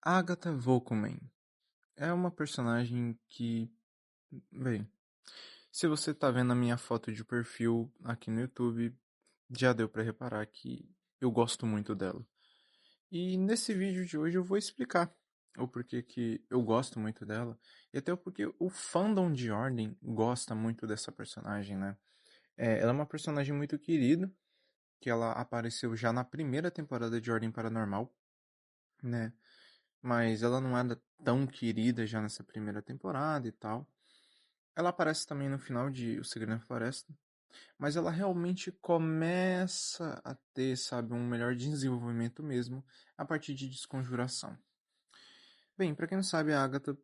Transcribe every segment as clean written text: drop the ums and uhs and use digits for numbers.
Agatha Volkman é uma personagem que, bem, se você tá vendo a minha foto de perfil aqui no YouTube, já deu pra reparar que eu gosto muito dela. E nesse vídeo de hoje eu vou explicar o porquê que eu gosto muito dela e até o porquê o fandom de Ordem gosta muito dessa personagem, né? Ela é uma personagem muito querida, que ela apareceu já na primeira temporada de Ordem Paranormal, né? Mas ela não era tão querida já nessa primeira temporada e tal. Ela aparece também no final de O Segredo da Floresta, mas ela realmente começa a ter, sabe, um melhor desenvolvimento mesmo a partir de Desconjuração. Bem, pra quem não sabe, a Agatha,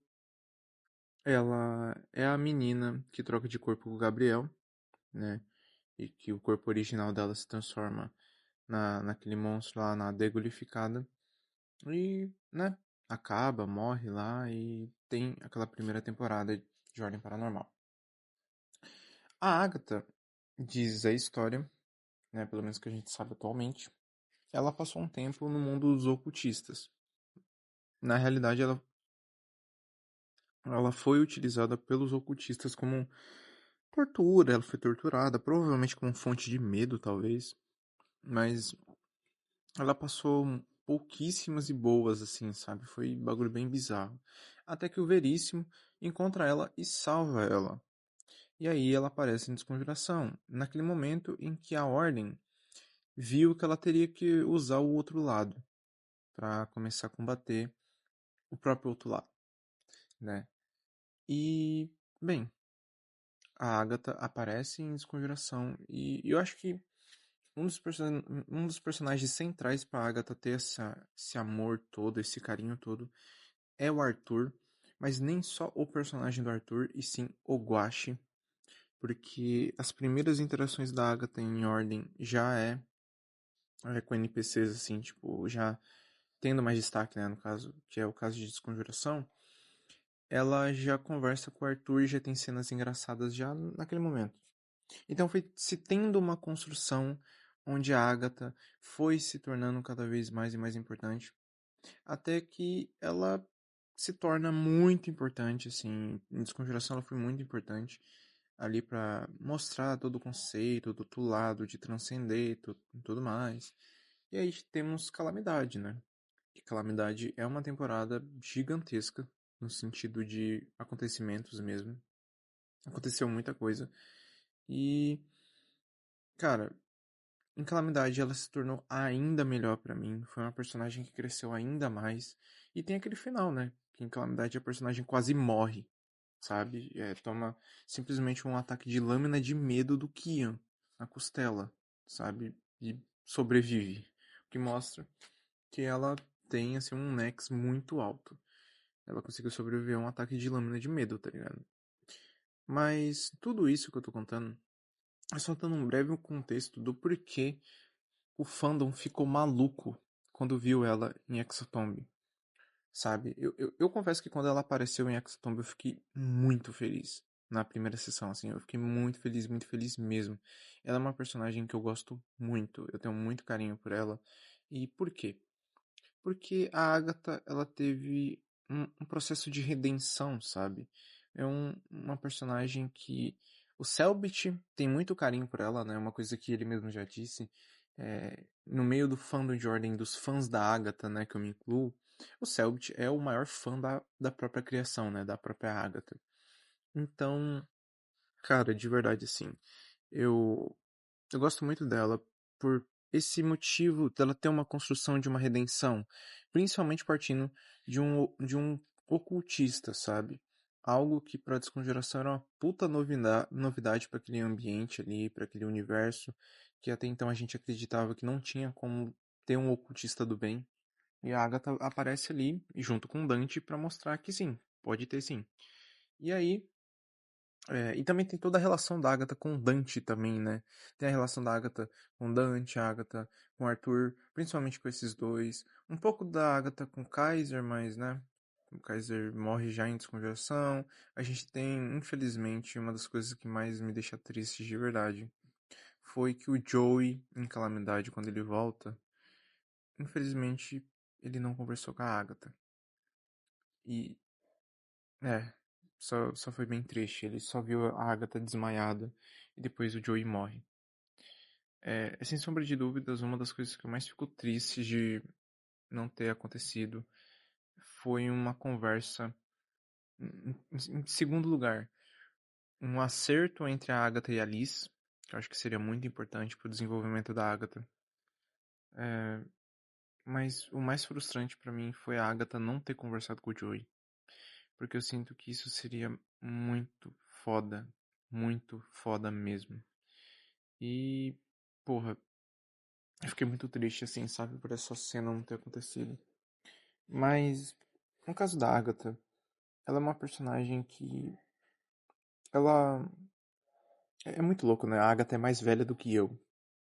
ela é a menina que troca de corpo com o Gabriel, né? E que o corpo original dela se transforma naquele monstro lá, na Degolificada. E, né, acaba, morre lá e tem aquela primeira temporada de Ordem Paranormal. A Agatha, diz a história, né, pelo menos que a gente sabe atualmente, ela passou um tempo no mundo dos ocultistas. Na realidade, ela foi utilizada pelos ocultistas como tortura, ela foi torturada, provavelmente como fonte de medo, talvez. Mas ela passou pouquíssimas e boas, assim, sabe? Foi um bagulho bem bizarro. Até que o Veríssimo encontra ela e salva ela. E aí ela aparece em Desconjuração, naquele momento em que a Ordem viu que ela teria que usar o outro lado para começar a combater o próprio outro lado, né? E, bem, a Agatha aparece em Desconjuração e eu acho que um dos personagens centrais para Agatha ter esse amor todo, esse carinho todo, é o Arthur, mas nem só o personagem do Arthur, e sim o Guache, porque as primeiras interações da Agatha em Ordem já é com NPCs, assim, tipo, já tendo mais destaque, né, no caso, que é o caso de Desconjuração, ela já conversa com o Arthur e já tem cenas engraçadas já naquele momento. Então foi se tendo uma construção onde a Agatha foi se tornando cada vez mais e mais importante, até que ela se torna muito importante, assim, em Desconjuração ela foi muito importante ali para mostrar todo o conceito do outro lado, de transcender e tudo mais. E aí temos Calamidade, né? Que Calamidade é uma temporada gigantesca no sentido de acontecimentos mesmo. Aconteceu muita coisa. E, cara, em Calamidade ela se tornou ainda melhor pra mim. Foi uma personagem que cresceu ainda mais. E tem aquele final, né? Que em Calamidade a personagem quase morre, sabe? Toma simplesmente um ataque de lâmina de medo do Kian na costela, sabe? E sobrevive. O que mostra que ela tem, assim, um Nex muito alto. Ela conseguiu sobreviver a um ataque de lâmina de medo, tá ligado? Mas tudo isso que eu tô contando é só dando um breve contexto do porquê o fandom ficou maluco quando viu ela em Exotomb, sabe? Eu confesso que quando ela apareceu em Exotomb eu fiquei muito feliz. Na primeira sessão, assim, eu fiquei muito feliz mesmo. Ela é uma personagem que eu gosto muito, eu tenho muito carinho por ela. E por quê? Porque a Agatha, ela teve um processo de redenção, sabe? É uma personagem que o Selbit tem muito carinho por ela, né? Uma coisa que ele mesmo já disse. No meio do fandom de Ordem, dos fãs da Agatha, né? Que eu me incluo, o Selbit é o maior fã da própria criação, né? Da própria Agatha. Então, cara, de verdade, assim, eu eu gosto muito dela por esse motivo dela ter uma construção de uma redenção, principalmente partindo de um ocultista, sabe? Algo que para Desconjuração era uma puta novidade para aquele ambiente ali, para aquele universo, que até então a gente acreditava que não tinha como ter um ocultista do bem. E a Agatha aparece ali, junto com Dante, para mostrar que sim, pode ter sim. E aí, e também tem toda a relação da Agatha com Dante também, né? Tem a relação da Agatha com Dante, a Agatha com Arthur, principalmente com esses dois. Um pouco da Agatha com Kaiser, mas, né? O Kaiser morre já em Desconjuração. A gente tem, infelizmente, uma das coisas que mais me deixa triste de verdade. Foi que o Joey, em Calamidade, quando ele volta, infelizmente, ele não conversou com a Agatha. E, é, só foi bem triste. Ele só viu a Agatha desmaiada e depois o Joey morre. Sem sombra de dúvidas, uma das coisas que eu mais fico triste de não ter acontecido foi uma conversa. Em segundo lugar, um acerto entre a Agatha e a Liz, que eu acho que seria muito importante para o desenvolvimento da Agatha. Mas o mais frustrante pra mim foi a Agatha não ter conversado com o Joey. Porque eu sinto que isso seria muito foda mesmo. E, porra, eu fiquei muito triste, assim, sabe, por essa cena não ter acontecido. Mas, no caso da Agatha, ela é uma personagem que. Ela. É muito louco, né? A Agatha é mais velha do que eu.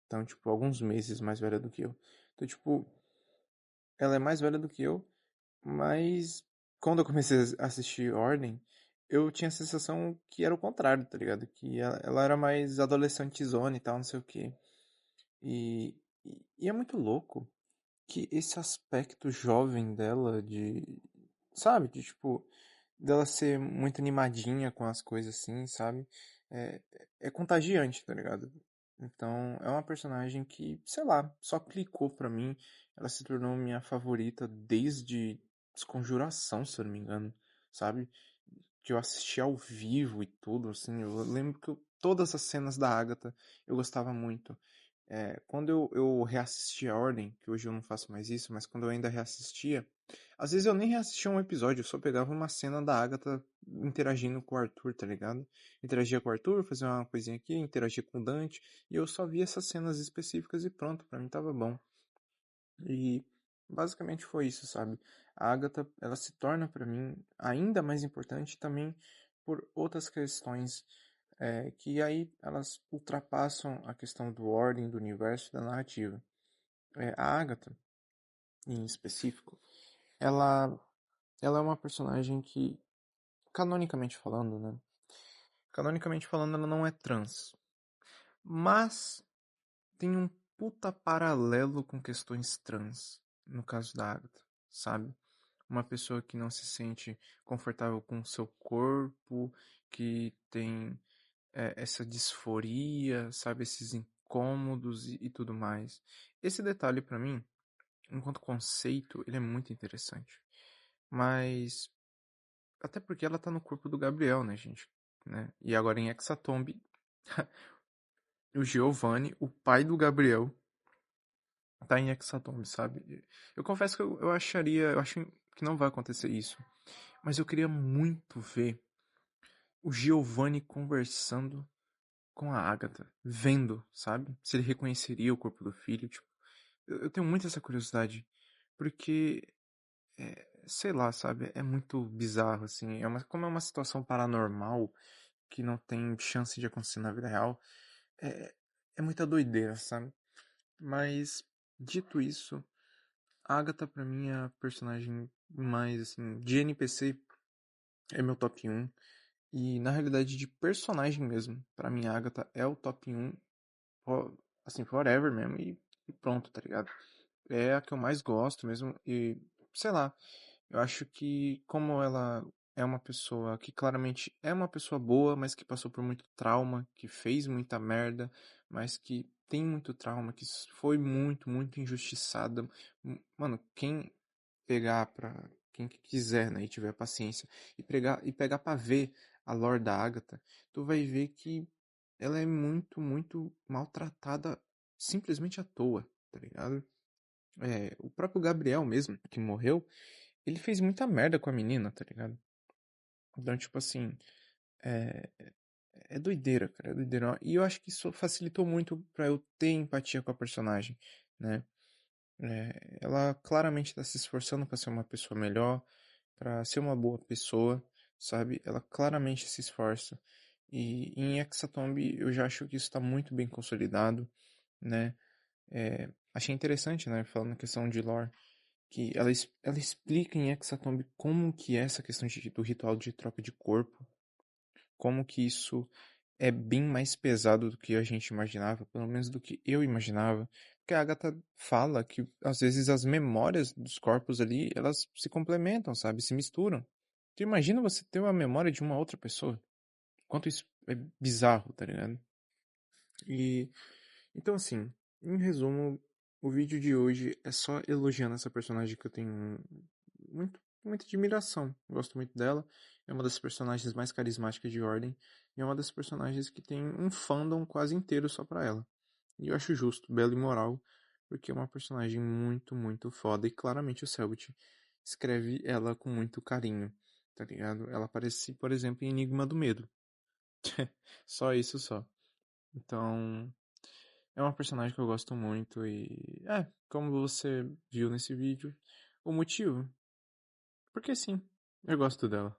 Então, tipo, alguns meses mais velha do que eu. Então, tipo, ela é mais velha do que eu, mas quando eu comecei a assistir Ordem, eu tinha a sensação que era o contrário, tá ligado? Que ela era mais adolescentezona e tal, não sei o quê. E é muito louco que esse aspecto jovem dela, sabe? De tipo, dela ser muito animadinha com as coisas assim, sabe? É, é contagiante, tá ligado? Então, é uma personagem que, sei lá, só clicou pra mim. Ela se tornou minha favorita desde Desconjuração, se eu não me engano, sabe? Que eu assisti ao vivo e tudo, assim. Eu lembro que todas as cenas da Agatha eu gostava muito. Quando eu reassistia a Ordem, que hoje eu não faço mais isso, mas quando eu ainda reassistia, às vezes eu nem reassistia um episódio, eu só pegava uma cena da Agatha interagindo com o Arthur, tá ligado? Interagia com o Arthur, fazia uma coisinha aqui, interagia com o Dante, e eu só via essas cenas específicas e pronto, pra mim tava bom. E basicamente foi isso, sabe? A Agatha, ela se torna pra mim ainda mais importante também por outras questões que aí elas ultrapassam a questão do ordem, do universo e da narrativa. A Agatha, em específico, ela, ela é uma personagem que, canonicamente falando, né? Canonicamente falando, ela não é trans. Mas tem um puta paralelo com questões trans, no caso da Agatha, sabe? Uma pessoa que não se sente confortável com o seu corpo, que tem essa disforia, sabe? Esses incômodos e tudo mais. Esse detalhe, pra mim, enquanto conceito, ele é muito interessante. Mas, até porque ela tá no corpo do Gabriel, né, gente? Né? E agora em Hexatombe, o Giovanni, o pai do Gabriel, tá em Hexatombe, sabe? Eu confesso que eu acho que não vai acontecer isso. Mas eu queria muito ver o Giovanni conversando com a Agatha, vendo, sabe? Se ele reconheceria o corpo do filho, tipo, eu tenho muito essa curiosidade, porque, sei lá, sabe? É muito bizarro, assim, como é uma situação paranormal que não tem chance de acontecer na vida real, é, é muita doideira, sabe? Mas, dito isso, a Agatha pra mim é a personagem mais, assim, de NPC é meu top um. E na realidade de personagem mesmo, pra mim a Agatha é o top um, assim, forever mesmo, e pronto, tá ligado? É a que eu mais gosto mesmo, e sei lá, eu acho que como ela é uma pessoa que claramente é uma pessoa boa, mas que passou por muito trauma, que fez muita merda, mas que tem muito trauma, que foi muito injustiçada. Mano, quem quiser, né, e tiver paciência, e pegar pra ver a lore da Agatha, tu vai ver que ela é muito maltratada simplesmente à toa, tá ligado? O próprio Gabriel mesmo, que morreu, ele fez muita merda com a menina, tá ligado? Então, tipo assim, é, é doideira, cara, é doideira. E eu acho que isso facilitou muito pra eu ter empatia com a personagem, né? Ela claramente tá se esforçando pra ser uma pessoa melhor, pra ser uma boa pessoa, sabe? Ela claramente se esforça. E em Hexatomb eu já acho que isso tá muito bem consolidado, né? Achei interessante, né, falando na questão de lore, que ela explica em Hexatomb como que é essa questão do ritual de troca de corpo, como que isso é bem mais pesado do que a gente imaginava, pelo menos do que eu imaginava, que a Agatha fala que às vezes as memórias dos corpos ali, elas se complementam, sabe? Se misturam. Tu imagina você ter uma memória de uma outra pessoa? Quanto isso é bizarro, tá ligado? E então assim, em resumo, o vídeo de hoje é só elogiando essa personagem que eu tenho muita admiração. Gosto muito dela. É uma das personagens mais carismáticas de Ordem e é uma das personagens que tem um fandom quase inteiro só pra ela. E eu acho justo, belo e moral, porque é uma personagem muito foda e claramente o Selbit escreve ela com muito carinho, tá ligado? Ela aparece, por exemplo, em Enigma do Medo. Só isso só. Então, é uma personagem que eu gosto muito e como você viu nesse vídeo, o motivo, porque sim, eu gosto dela.